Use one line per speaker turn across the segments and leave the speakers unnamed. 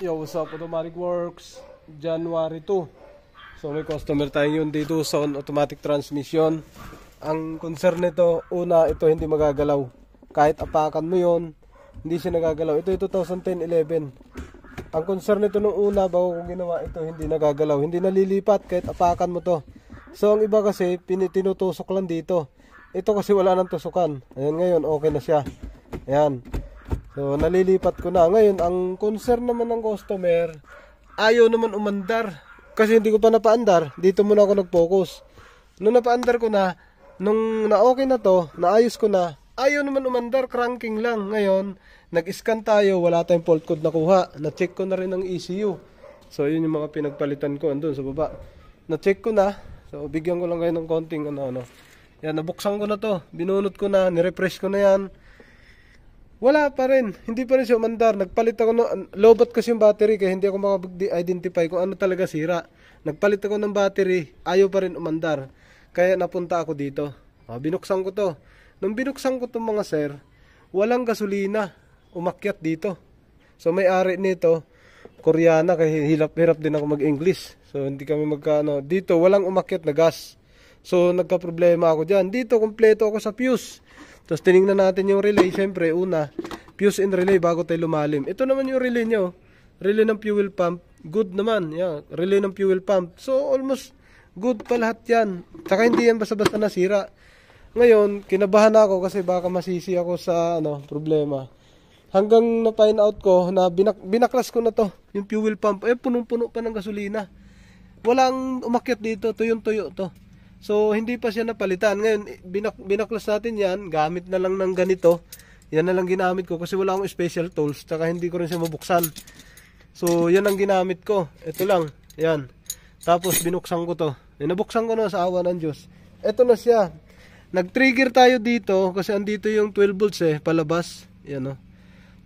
Yo, what's up, Automatic Works, January 2. So may customer tayo yun dito sa automatic transmission. Ang concern nito, una, ito hindi magagalaw. Kahit apakan mo yun, hindi siya nagagalaw. Ito yung 2010-11. Ang concern nito nung una, bago ko ginawa ito, hindi nagagalaw. Hindi nalilipat kahit apakan mo to. So ang iba kasi, tinutusok lang dito. Ito kasi wala nang tusukan. Ayan, ngayon, okay na siya. Ayan. So nalilipat ko na. Ngayon, ang concern naman ng customer, ayaw naman umandar. Kasi hindi ko pa napaandar. Dito muna ako nag-focus. Nung napaandar ko na, nung na-okay na to, naayos ko na, ayaw naman umandar, cranking lang. Ngayon, nag-scan tayo, wala tayong fault code nakuha. Na-check ko na rin ang ECU. So yun yung mga pinagpalitan ko andun sa baba. Na-check ko na. So bigyan ko lang kayo ng konting ano. Yan, nabuksan ko na to. Binunot ko na, nirefresh ko na yan. Wala pa rin. Hindi pa rin siya umandar. Nagpalit ako ng lowbat kasi yung battery kaya hindi ako makapag-identify kung ano talaga sira. Nagpalit ako ng battery, ayaw pa rin umandar. Kaya napunta ako dito. Binuksan ko to. Nung binuksan ko to mga sir, walang gasolina. Umakyat dito. So may-ari nito, Koreana, kaya hirap din ako mag-English. So hindi kami magkano. Dito walang umakyat na gas. So nagka-problema ako dyan. Dito kompleto ako sa fuse. Tapos tinignan natin yung relay. Siyempre, una, fuse and relay bago tayo lumalim. Ito naman yung relay nyo. Relay ng fuel pump. Good naman. Yeah. Relay ng fuel pump. So, almost good pa lahat yan. Tsaka hindi yan basta-basta nasira. Ngayon, kinabahan ako kasi baka masisi ako sa problema. Hanggang na-find out ko na binaklas ko na to. Yung fuel pump. Punong-puno pa ng gasolina. Walang umakyat dito. Tuyong-tuyo to. So, hindi pa siya napalitan. Ngayon, binaklas natin yan. Gamit na lang ng ganito. Yan na lang ginamit ko kasi wala akong special tools. Tsaka hindi ko rin siya mabuksan. So, yan ang ginamit ko. Ito lang. Yan. Tapos, binuksan ko to. Nabuksan ko na sa awa ng Diyos. Ito na siya. Nag-trigger tayo dito kasi andito yung 12 volts palabas. Yan o.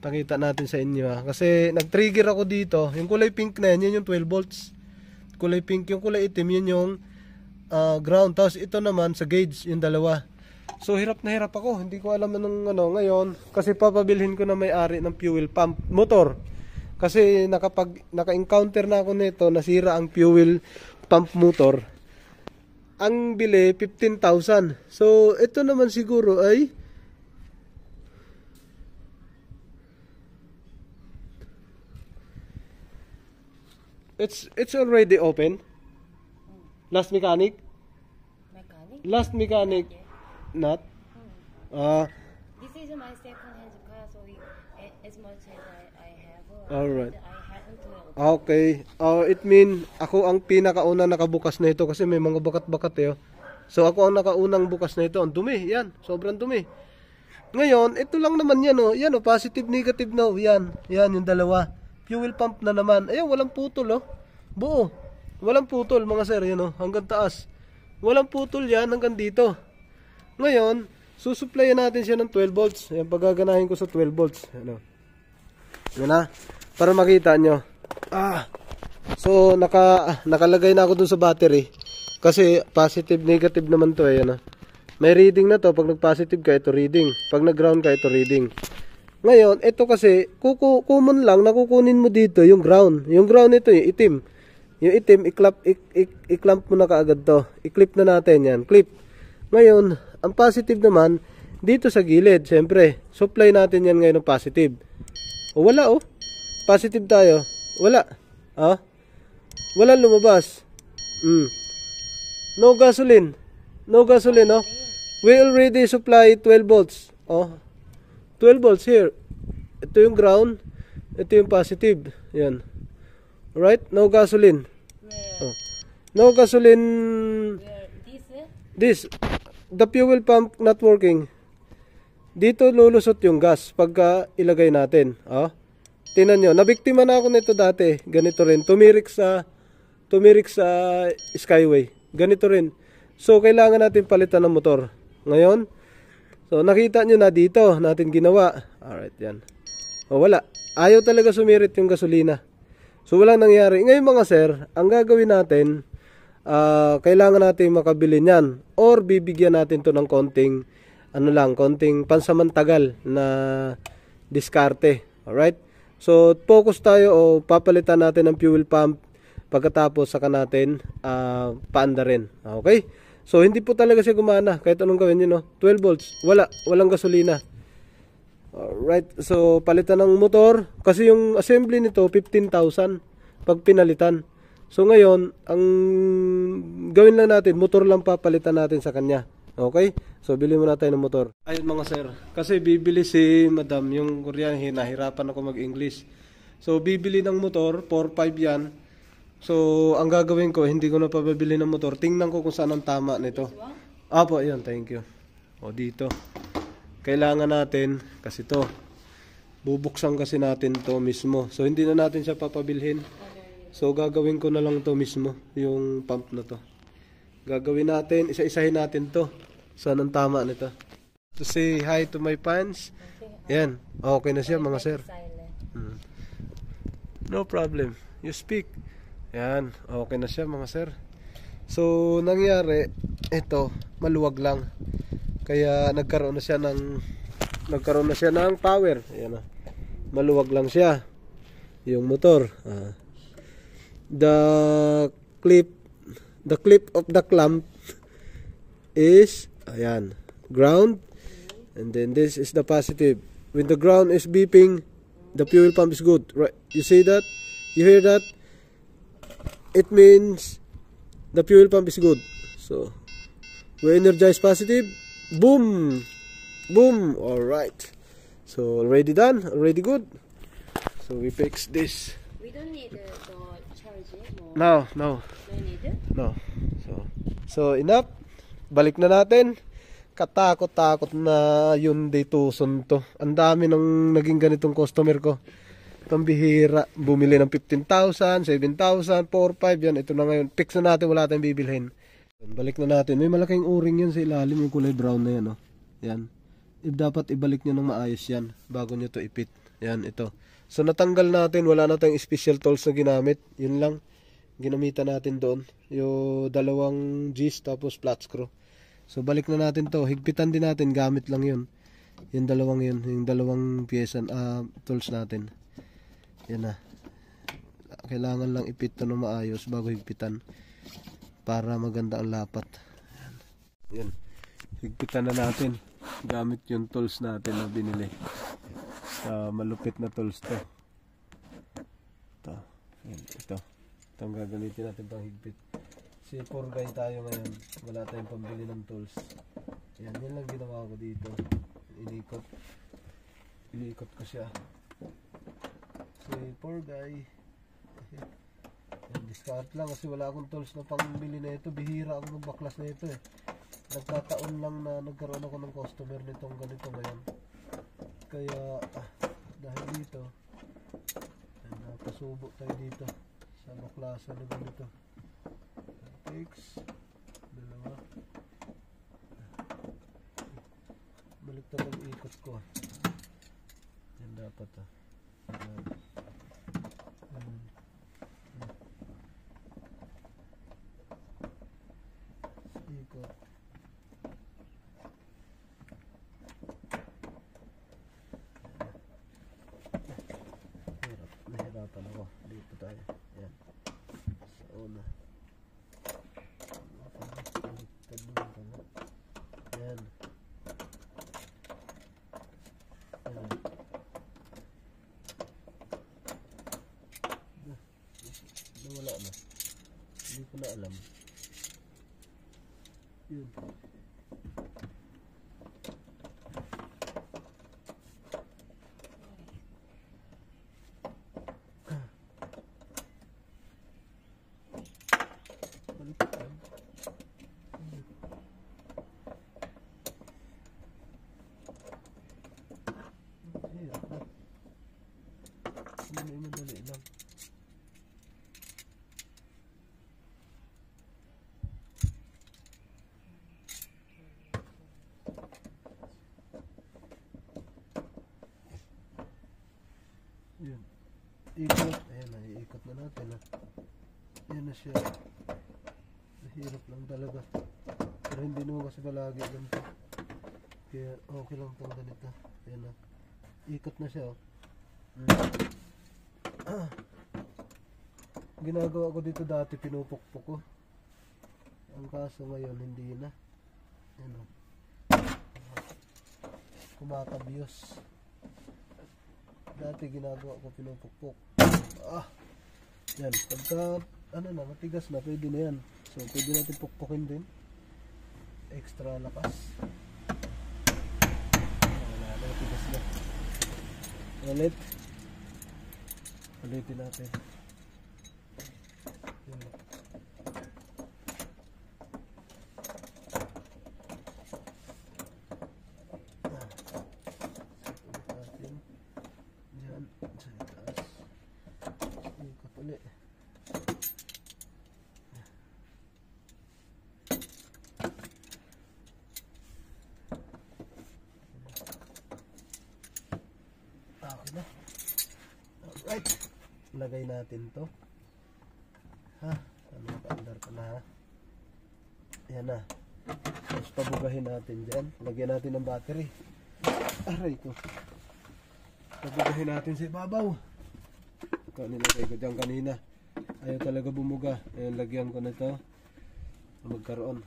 Pakita natin sa inyo Kasi nag-trigger ako dito. Yung kulay pink na yan, yun yung 12 volts. Kulay pink, yung kulay itim, yun yung ground. Tapos ito naman sa gauge, yung dalawa. So hirap na hirap ako. Hindi ko alam anong ngayon. Kasi papabilhin ko na may-ari ng fuel pump motor. Kasi naka-encounter na ako nito, nasira ang fuel pump motor. Ang bili, 15,000. So ito naman siguro ay it's already open. Last mechanic? Last mechanic? Not?
This is my second-hand car, so as much as I have,
alright.
I haven't
Okay. It mean, ako ang pinakauna nakabukas na ito kasi may mga bakat-bakat So ako ang nakaunang bukas na ito. Ang dumi, yan. Sobrang dumi. Ngayon, ito lang naman yan Yan positive, negative na Yan yung dalawa. Fuel pump na naman. Ayun, walang putol Buo. Walang putol mga sir, hanggang taas. Walang putol yan hanggang dito. Ngayon, susuplayan natin siya ng 12 volts. Ayan, pagaganahin ko sa 12 volts. Yan na. Para makita nyo. So, nakalagay na ako dun sa battery. Kasi positive, negative naman to. May reading na to. Pag nag-positive ka, ito reading. Pag nag-ground ka, ito reading. Ngayon, ito kasi, common lang, nakukunin mo dito yung ground. Yung ground ito, yung itim. Yung itim, i-clamp mo na kaagad to. I-clip na natin yan. Clip. Ngayon, ang positive naman, dito sa gilid, siyempre, supply natin yan ngayon ng positive. Wala Positive tayo. Wala. Wala lumabas. No gasoline. No gasoline, We already supply 12 volts. 12 volts here. Ito yung ground. Ito yung positive. Yan. Right? No gasoline. No gasoline. This. The fuel pump not working. Dito lulusot yung gas pagka ilagay natin. Tingnan nyo. Nabiktima na ako nito dati. Ganito rin. Tumirik sa Skyway. Ganito rin. So, kailangan natin palitan ng motor. Ngayon, so nakita nyo na dito natin ginawa. Alright, yan. Wala. Ayaw talaga sumirit yung gasolina. So walang nangyari. Ngayon mga sir, ang gagawin natin, kailangan natin makabili niyan. Or bibigyan natin to ng konting, konting pansamantagal na diskarte. Alright? So, focus tayo o papalitan natin ang fuel pump. Pagkatapos, saka natin paanda rin. Okay? So, hindi po talaga siya gumana. Kahit anong gawin nyo, no? 12 volts. Walang gasolina. Alright. So, palitan ng motor. Kasi yung assembly nito, 15,000 pag pinalitan. So, ngayon, ang gawin lang natin, motor lang papalitan natin sa kanya. Okay? So, bili muna tayo ng motor. Ayun mga sir. Kasi bibili si madam, yung Korean, nahirapan ako mag-English. So, bibili ng motor, 4-5 yan. So, ang gagawin ko, hindi ko na pabibili ng motor. Tingnan ko kung saan ang tama nito. Apo, yun, thank you. O, dito. Kailangan natin, kasi to, bubuksan kasi natin to mismo. So, hindi na natin siya papabilhin. So, gagawin ko na lang to mismo, yung pump na to. Gagawin natin, isa-isahin natin to. Saan ang tama nito? To say hi to my fans. Yan, okay na siya mga sir. No problem, you speak. Yan, okay na siya mga sir. So, nangyari, ito, maluwag lang. Kaya nagkaroon na siya ng power. Ayan, maluwag lang siya. Yung motor. The clip of the clamp is, ayan, ground. And then this is the positive. When the ground is beeping, the fuel pump is good. Right? You see that? You hear that? It means the fuel pump is good. So, we energize positive. Boom! Boom! Alright. So, already done. Already good. So, we fix this.
We don't need the charge it.
No.
No need it?
No. So, enough. Balik na natin. Katakot-takot na yun dito to. Ang dami nang naging ganitong customer ko. Pambihira. Bumili ng 15,000, 7,000, 4,500. Yan, ito na ngayon. Fix na natin. Wala tayong bibilhin. Balik na natin. May malaking o-ring yan sa ilalim. Yung kulay brown na yan. Oh. Yan. Dapat ibalik nyo ng maayos yan. Bago nyo to ipit. Yan, ito. So, natanggal natin. Wala na tayong special tools na ginamit. Yun lang. Ginamitan natin doon. Yung 2 G's tapos flat screw. So, balik na natin to. Higpitan din natin. Gamit lang yun. Yung 2 yun. Yung 2 piyesa, tools natin. Yan na. Kailangan lang ipit to ng maayos bago higpitan. Para maganda ang lapat. Yan. Higpitan na natin. Gamit yung tools natin na binili. Malupit na tools to. Ito. Yan. Ito ang gagamitin natin pang higpit. Si poor guy tayo ngayon. Wala tayong pambili ng tools. Yan. Yan lang ginawa ko dito. Inikot ko siya. Si poor guy. Discard lang kasi wala akong tools na pangbili na ito. Bihira ako magbaklas na ito eh. Nagkataon lang na nagkaroon ako ng customer nitong ganito ngayon. Kaya dahil dito napasubo tayo dito sa baklasan na ganito. Takes 2. Balik tayo ang ikot ko. Yan dapat ikot. Nahirapan ako. Dito tayo. Yan. Sa una. Yan. Yan. Nawala na. Hindi ko na alam. Yun. Madali lang. Yun. Ikot. Ayan na, iikot na natin. Ayan na siya. Mahirap lang talaga. Pero hindi naman kasi palagi ganito. Kaya okay lang itong ganito. Ayan na. Ikot na siya. Ginagawa ko dito dati, pinupukpok ko. Ang kaso ngayon, hindi na. Ano? Kumakabyos. Dati ginagawa ko, pinupukpok. Yan. Pagka, ano na, matigas na, pwede na yan. So, pwede natin pukpukin din. Extra lakas. Wala na, matigas na. Ulitin natin. Yan. Okay na. Alright. Lagay natin to. Ano pa-under ka na ha? Ayan na. Tapos pabugahin natin dyan. Lagyan natin ng battery. Aray ko. Pabugahin natin sa ibabaw. Ito nilagay ko dyan kanina. Ayaw talaga bumuga. Ayan, lagyan ko na ito. Magkaroon.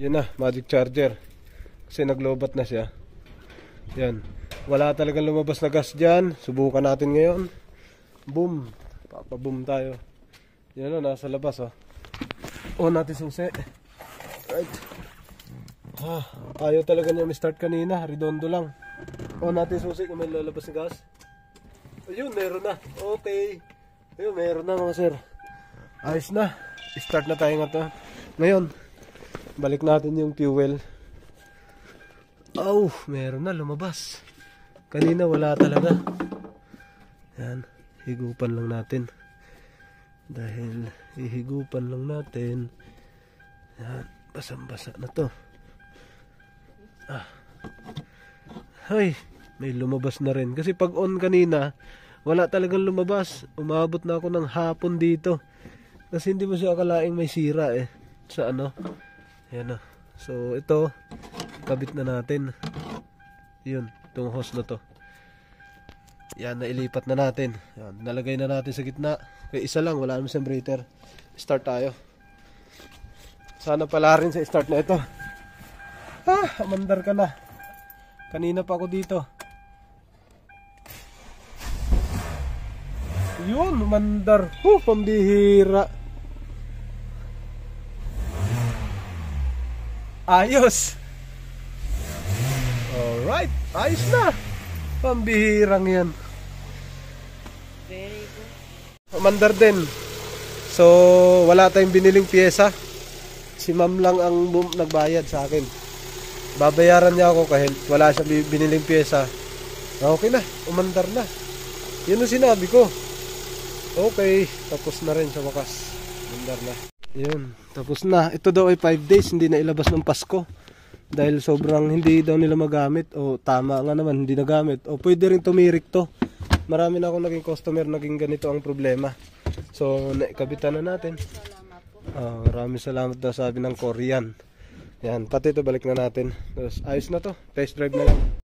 Yan na, magic charger. Kasi naglobat na siya. Yan. Wala talagang lumabas na gas dyan. Subukan natin ngayon. Boom. Papaboom tayo. Yan o, nasa labas o. On natin susi. Right. Ayaw talaga niya start kanina. Redondo lang. On natin susi kung may lalabas na gas. Ayun, meron na. Okay. Ayun, meron na mga sir. Ayos na. Start na tayo nga to. Ngayon, balik natin yung fuel. Meron na lumabas. Kanina wala talaga. Yan, higupan lang natin. Dahil hihigupan lang natin. Yan, basang-basa na to. Ay, may lumabas na rin. Kasi pag on kanina, wala talagang lumabas. Umabot na ako ng hapon dito. Kasi hindi mo siya akalaing may sira eh. Sa ano? Yan o. So ito, kabit na natin. Yun, itong hose na to. Yan, nailipat na natin. Yan, nalagay na natin sa gitna. Kaya isa lang, wala naman siyang breather. Start tayo. Sana pala rin sa start na ito. Amandar ka na. Kanina pa ako dito. Yun, umandar. Pambihira. Ayos. Alright, ayos na. Pambihirang yan.
Very good.
Umandar din. So, wala tayong biniling pyesa. Si ma'am lang ang nagbayad sa akin. Babayaran niya ako kahit wala siya biniling pyesa. Okay na, umandar na. Yun ang sinabi ko. Okay, tapos na rin sa wakas. Umandar na. Yun, tapos na. Ito daw ay 5 days, hindi na ilabas ng Pasko. Dahil sobrang hindi daw nila magamit. O tama nga naman, hindi nagamit. O pwede rin tumirik to. Marami na akong naging customer, naging ganito ang problema. So, naikabitan na natin.
Salamat po.
Maraming salamat daw sabi ng Korean. Yan, pati ito balik na natin. Tapos ayos na to, test drive na lang.